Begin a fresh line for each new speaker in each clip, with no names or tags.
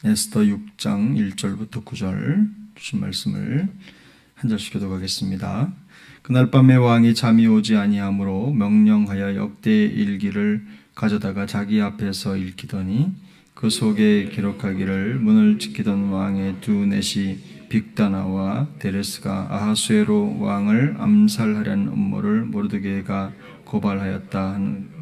에스더 6장 1절부터 9절 주신 말씀을 한 절씩 교독하겠습니다. 그날 밤에 왕이 잠이 오지 아니하므로 명령하여 역대 일기를 가져다가 자기 앞에서 읽히더니 그 속에 기록하기를 문을 지키던 왕의 두 넷이 빅다나와 데레스가 아하수에로 왕을 암살하려는 음모를 모르드게가 고발하였다 하는.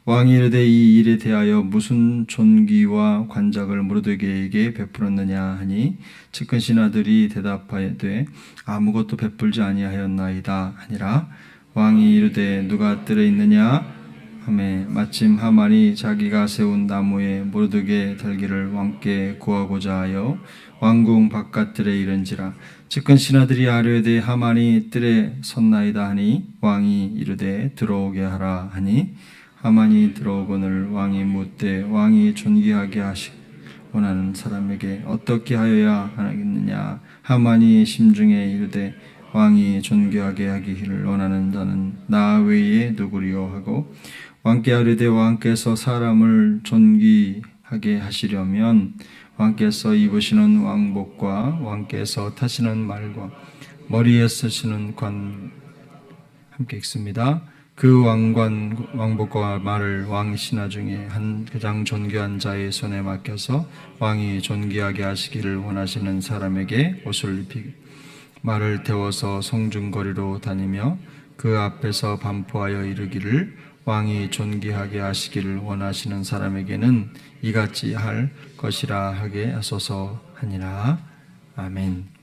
왕이 이르되 이 일에 대하여 무슨 존귀와 관작을 모르드게에게 베풀었느냐 하니 측근 신하들이 대답하되 아무것도 베풀지 아니하였나이다 하니라. 왕이 이르되 누가 뜰에 있느냐 하매 마침 하만이 자기가 세운 나무에 모르드게 달기를 왕께 구하고자 하여 왕궁 바깥들에 이른지라. 측근 신하들이 아뢰되 하만이 뜰에 섰나이다 하니 왕이 이르되 들어오게 하라 하니 하만이 들어오거늘 왕이 묻되 왕이 존귀하게 하시 원하는 사람에게 어떻게 하여야 하겠느냐. 하만이 심중에 이르되 왕이 존귀하게 하기를 원하는 자는 나 외에 누구리요 하고 왕께 아뢰되 왕께서 사람을 존귀하게 하시려면 왕께서 입으시는 왕복과 왕께서 타시는 말과 머리에 쓰시는 관 함께 읽습니다. 그 왕복과 말을 왕 신하 중에 한 가장 존귀한 자의 손에 맡겨서 왕이 존귀하게 하시기를 원하시는 사람에게 옷을 입히고 말을 태워서 성중거리로 다니며 그 앞에서 반포하여 이르기를 왕이 존귀하게 하시기를 원하시는 사람에게는 이같이 할 것이라 하게 하소서 하니라. 아멘.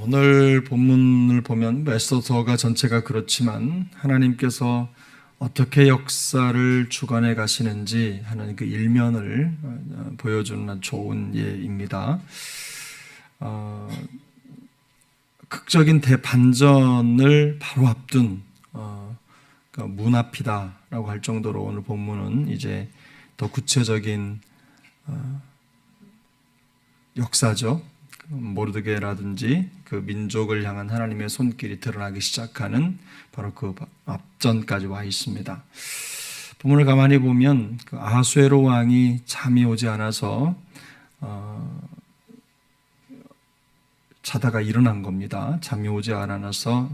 오늘 본문을 보면 에스더서가 전체가 그렇지만 하나님께서 어떻게 역사를 주관해 가시는지 하는 그 일면을 보여주는 좋은 예입니다. 극적인 대반전을 바로 앞둔 그러니까 문 앞이다라고 할 정도로 오늘 본문은 이제 더 구체적인 역사죠. 모르드게라든지 그 민족을 향한 하나님의 손길이 드러나기 시작하는 바로 그 앞전까지 와 있습니다. 본문을 가만히 보면 그 아하수에로 왕이 잠이 오지 않아서 자다가 일어난 겁니다. 잠이 오지 않아서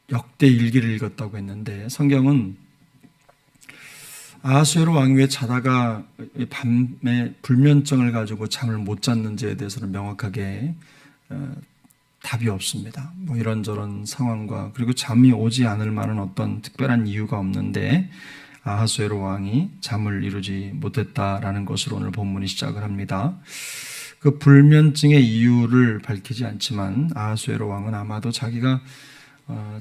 역대 일기를 읽었다고 했는데 성경은 아하수에로 왕이 왜 자다가 밤에 불면증을 가지고 잠을 못 잤는지에 대해서는 명확하게 답이 없습니다. 뭐 이런저런 상황과 그리고 잠이 오지 않을 만한 어떤 특별한 이유가 없는데 아하수에로 왕이 잠을 이루지 못했다라는 것으로 오늘 본문이 시작을 합니다. 그 불면증의 이유를 밝히지 않지만 아하수에로 왕은 아마도 자기가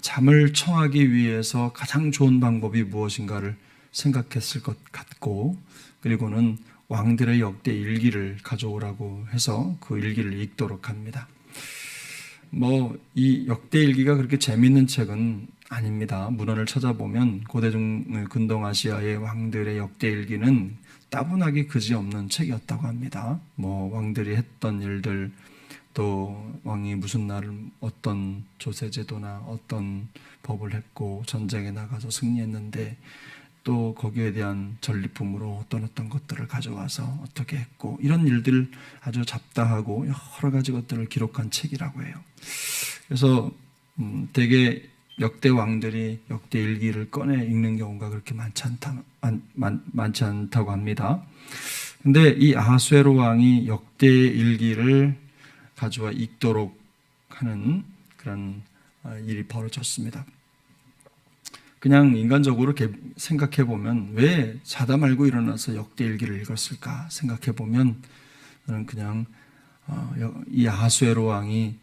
잠을 청하기 위해서 가장 좋은 방법이 무엇인가를 생각했을 것 같고 그리고는 왕들의 역대 일기를 가져오라고 해서 그 일기를 읽도록 합니다. 뭐 이 역대 일기가 그렇게 재미있는 책은 아닙니다. 문헌을 찾아보면 고대 근동아시아의 왕들의 역대 일기는 따분하게 그지없는 책이었다고 합니다. 뭐 왕들이 했던 일들 또 왕이 무슨 날 어떤 조세제도나 어떤 법을 했고 전쟁에 나가서 승리했는데 또 거기에 대한 전리품으로 어떤 것들을 가져와서 어떻게 했고 이런 일들 아주 잡다하고 여러 가지 것들을 기록한 책이라고 해요. 그래서 대개 역대 왕들이 역대 일기를 꺼내 읽는 경우가 그렇게 많지 않다고 합니다. 근데 이 아하수에로 왕이 역대 일기를 가져와 읽도록 하는 그런 일이 벌어졌습니다. 그냥 인간적으로 생각해 보면 왜 자다 말고 일어나서 역대 일기를 읽었을까 생각해 보면 저는 그냥 이 아하수에로 왕이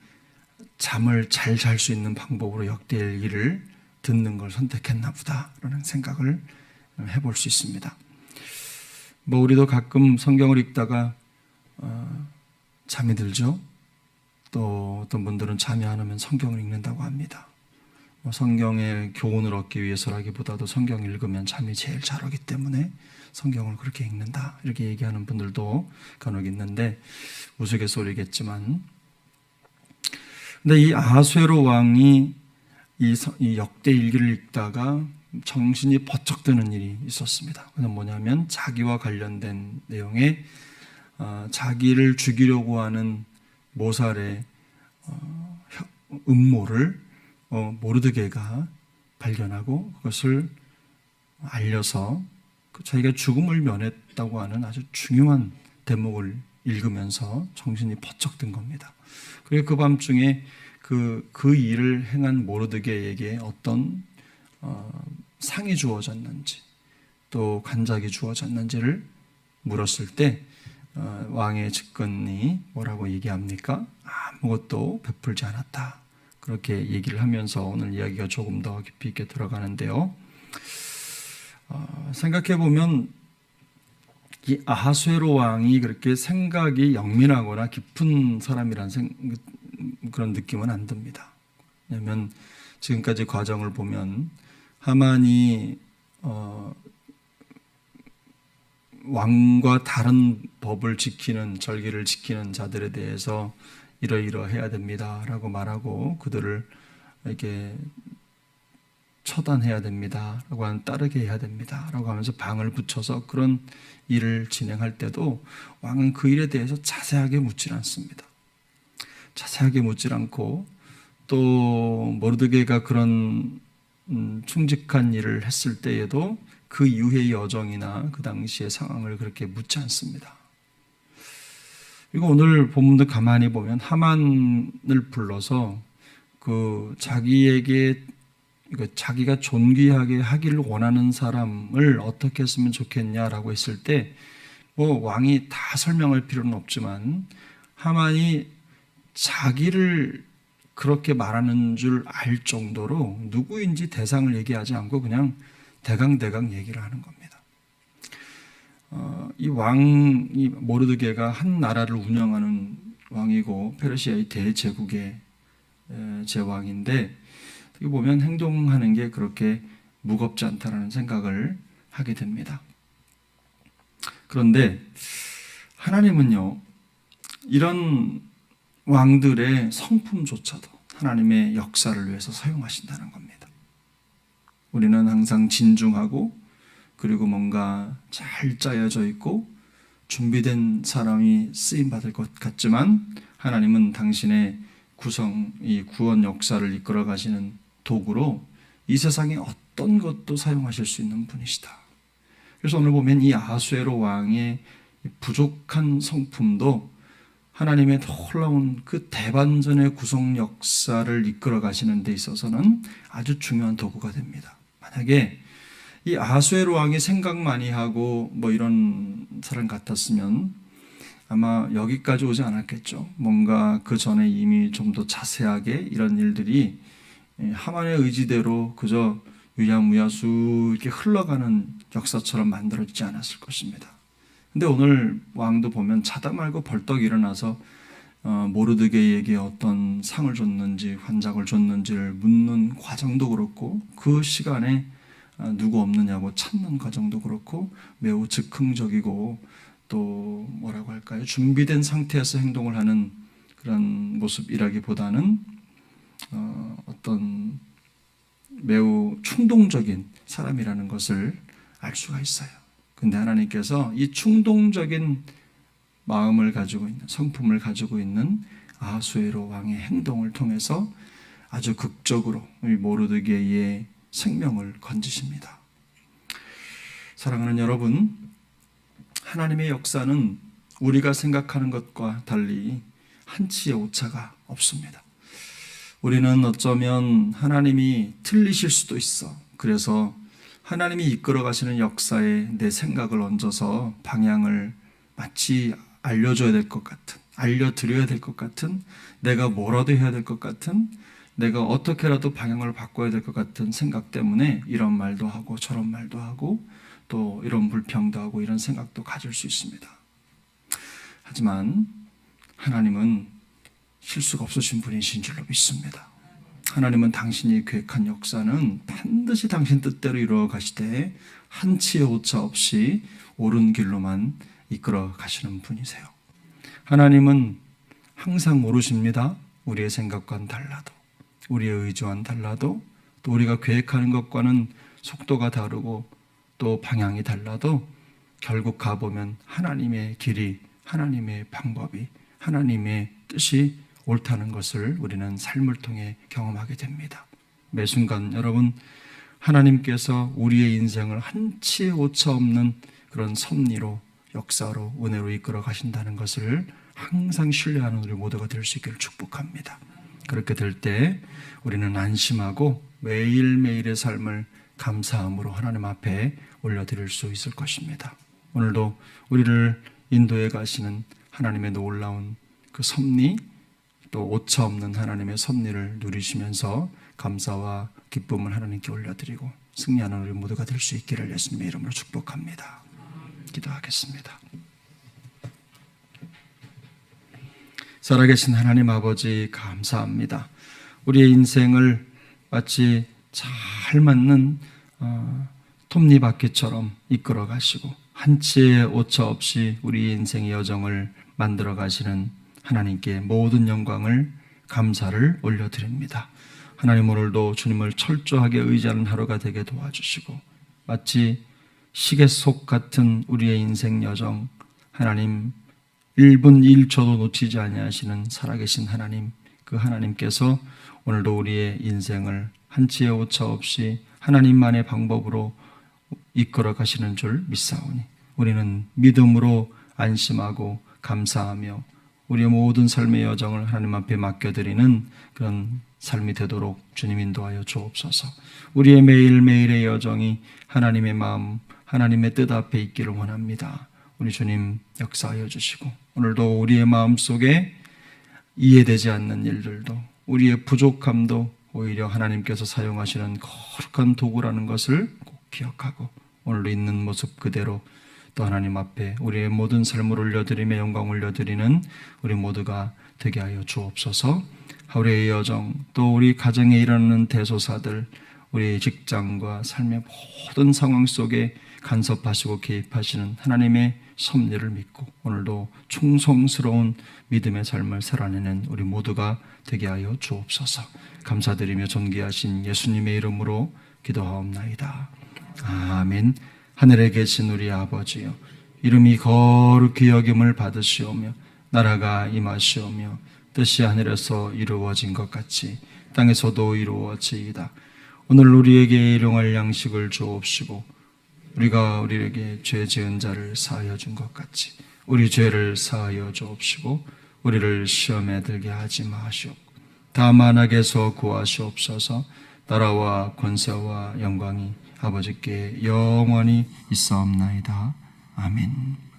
잠을 잘 잘 수 있는 방법으로 역대 일기를 듣는 걸 선택했나 보다라는 생각을 해볼 수 있습니다. 뭐 우리도 가끔 성경을 읽다가 잠이 들죠. 또 어떤 분들은 잠이 안 오면 성경을 읽는다고 합니다. 성경의 교훈을 얻기 위해서라기보다도 성경 읽으면 잠이 제일 잘 오기 때문에 성경을 그렇게 읽는다 이렇게 얘기하는 분들도 간혹 있는데 우스갯소리겠지만 근데 이 아하수에로 왕이 이 역대 일기를 읽다가 정신이 번쩍 드는 일이 있었습니다. 그건 뭐냐면 자기와 관련된 내용의 자기를 죽이려고 하는 모살의 음모를 모르드게가 발견하고 그것을 알려서 자기가 죽음을 면했다고 하는 아주 중요한 대목을 읽으면서 정신이 번쩍 든 겁니다. 그리고 그 밤중에 그 일을 행한 모르드게에게 어떤 상이 주어졌는지 또 간작이 주어졌는지를 물었을 때 왕의 측근이 뭐라고 얘기합니까? 아무것도 베풀지 않았다. 그렇게 얘기를 하면서 오늘 이야기가 조금 더 깊이 있게 들어가는데요. 생각해 보면 이 아하수에로 왕이 그렇게 생각이 영민하거나 깊은 사람이란 그런 느낌은 안 듭니다. 왜냐하면 지금까지 과정을 보면 하만이 왕과 다른 법을 지키는 절기를 지키는 자들에 대해서 이러이러해야 됩니다라고 말하고 그들을 이렇게 처단해야 됩니다라고 하는 따르게 해야 됩니다라고 하면서 방을 붙여서 그런 일을 진행할 때도 왕은 그 일에 대해서 자세하게 묻질 않습니다. 자세하게 묻질 않고 또 모르드게가 그런 충직한 일을 했을 때에도 그 이후의 여정이나 그 당시의 상황을 그렇게 묻지 않습니다. 그리고 오늘 본문도 가만히 보면 하만을 불러서 자기에게 자기가 존귀하게 하기를 원하는 사람을 어떻게 했으면 좋겠냐라고 했을 때 왕이 다 설명할 필요는 없지만 하만이 자기를 그렇게 말하는 줄 알 정도로 누구인지 대상을 얘기하지 않고 그냥 대강 얘기를 하는 겁니다. 이 왕이 모르드게가 한 나라를 운영하는 왕이고 페르시아의 대제국의 제왕인데 어떻게 보면 행동하는 게 그렇게 무겁지 않다라는 생각을 하게 됩니다. 그런데 하나님은요, 이런 왕들의 성품조차도 하나님의 역사를 위해서 사용하신다는 겁니다. 우리는 항상 진중하고 그리고 뭔가 잘 짜여져 있고 준비된 사람이 쓰임받을 것 같지만 하나님은 당신의 이 구원 역사를 이끌어 가시는 도구로 이 세상에 어떤 것도 사용하실 수 있는 분이시다. 그래서 오늘 보면 이 아하수에로 왕의 부족한 성품도 하나님의 놀라운 그 대반전의 구속 역사를 이끌어 가시는 데 있어서는 아주 중요한 도구가 됩니다. 만약에 이 아하수에로 왕이 생각 많이 하고 이런 사람 같았으면 아마 여기까지 오지 않았겠죠. 뭔가 그 전에 이미 좀 더 자세하게 이런 일들이 하만의 의지대로 그저 유야무야수 이렇게 흘러가는 역사처럼 만들어지지 않았을 것입니다. 근데 오늘 왕도 보면 자다 말고 벌떡 일어나서 모르드게에게 어떤 상을 줬는지 환작을 줬는지를 묻는 과정도 그렇고 그 시간에 누구 없느냐고 찾는 과정도 그렇고 매우 즉흥적이고 또 뭐라고 할까요? 준비된 상태에서 행동을 하는 그런 모습이라기보다는 어떤 매우 충동적인 사람이라는 것을 알 수가 있어요. 근데 하나님께서 이 충동적인 마음을 가지고 있는 성품을 가지고 있는 아하수에로 왕의 행동을 통해서 아주 극적으로 모르드게의 생명을 건지십니다. 사랑하는 여러분, 하나님의 역사는 우리가 생각하는 것과 달리 한치의 오차가 없습니다. 우리는 어쩌면 하나님이 틀리실 수도 있어. 그래서 하나님이 이끌어 가시는 역사에 내 생각을 얹어서 방향을 마치 알려줘야 될 것 같은, 알려드려야 될 것 같은, 내가 뭐라도 해야 될 것 같은, 내가 어떻게라도 방향을 바꿔야 될 것 같은 생각 때문에 이런 말도 하고 저런 말도 하고 또 이런 불평도 하고 이런 생각도 가질 수 있습니다. 하지만 하나님은 실수가 없으신 분이신 줄로 믿습니다. 하나님은 당신이 계획한 역사는 반드시 당신 뜻대로 이루어 가시되 한치의 오차 없이 옳은 길로만 이끌어 가시는 분이세요. 하나님은 항상 모르십니다. 우리의 생각과는 달라도, 우리의 의지와는 달라도, 또 우리가 계획하는 것과는 속도가 다르고 또 방향이 달라도 결국 가보면 하나님의 길이, 하나님의 방법이, 하나님의 뜻이 옳다는 것을 우리는 삶을 통해 경험하게 됩니다. 매 순간 여러분, 하나님께서 우리의 인생을 한치의 오차 없는 그런 섭리로, 역사로, 은혜로 이끌어 가신다는 것을 항상 신뢰하는 우리 모두가 될 수 있기를 축복합니다. 그렇게 될 때 우리는 안심하고 매일매일의 삶을 감사함으로 하나님 앞에 올려드릴 수 있을 것입니다. 오늘도 우리를 인도해 가시는 하나님의 놀라운 그 섭리, 또 오차 없는 하나님의 섭리를 누리시면서 감사와 기쁨을 하나님께 올려드리고 승리하는 우리 모두가 될 수 있기를 예수님의 이름으로 축복합니다. 기도하겠습니다. 살아계신 하나님 아버지, 감사합니다. 우리의 인생을 마치 잘 맞는 톱니바퀴처럼 이끌어 가시고 한치의 오차 없이 우리 인생의 여정을 만들어 가시는 하나님께 모든 영광을, 감사를 올려드립니다. 하나님, 오늘도 주님을 철저하게 의지하는 하루가 되게 도와주시고 마치 시계 속 같은 우리의 인생 여정, 하나님 1분 1초도 놓치지 아니하시는 살아계신 하나님, 그 하나님께서 오늘도 우리의 인생을 한치의 오차 없이 하나님만의 방법으로 이끌어 가시는 줄 믿사오니 우리는 믿음으로 안심하고 감사하며 우리의 모든 삶의 여정을 하나님 앞에 맡겨드리는 그런 삶이 되도록 주님 인도하여 주옵소서. 우리의 매일매일의 여정이 하나님의 마음, 하나님의 뜻 앞에 있기를 원합니다. 우리 주님 역사하여 주시고 오늘도 우리의 마음속에 이해되지 않는 일들도, 우리의 부족함도 오히려 하나님께서 사용하시는 거룩한 도구라는 것을 꼭 기억하고 오늘도 있는 모습 그대로 또 하나님 앞에 우리의 모든 삶을 올려드리며 영광 올려드리는 우리 모두가 되게 하여 주옵소서. 우리의 여정, 또 우리 가정에 일어나는 대소사들, 우리 직장과 삶의 모든 상황 속에 간섭하시고 개입하시는 하나님의 섭리를 믿고 오늘도 충성스러운 믿음의 삶을 살아내는 우리 모두가 되게 하여 주옵소서. 감사드리며 존귀하신 예수님의 이름으로 기도하옵나이다. 아멘. 하늘에 계신 우리 아버지여, 이름이 거룩히 여김을 받으시오며 나라가 임하시오며 뜻이 하늘에서 이루어진 것 같이 땅에서도 이루어지이다. 오늘 우리에게 일용할 양식을 주옵시고 우리가 우리에게 죄 지은 자를 사하여 준 것 같이 우리 죄를 사하여 주옵시고 우리를 시험에 들게 하지 마시옵고 다만 악에서 구하시옵소서. 나라와 권세와 영광이 아버지께 영원히 있사옵나이다. 아멘.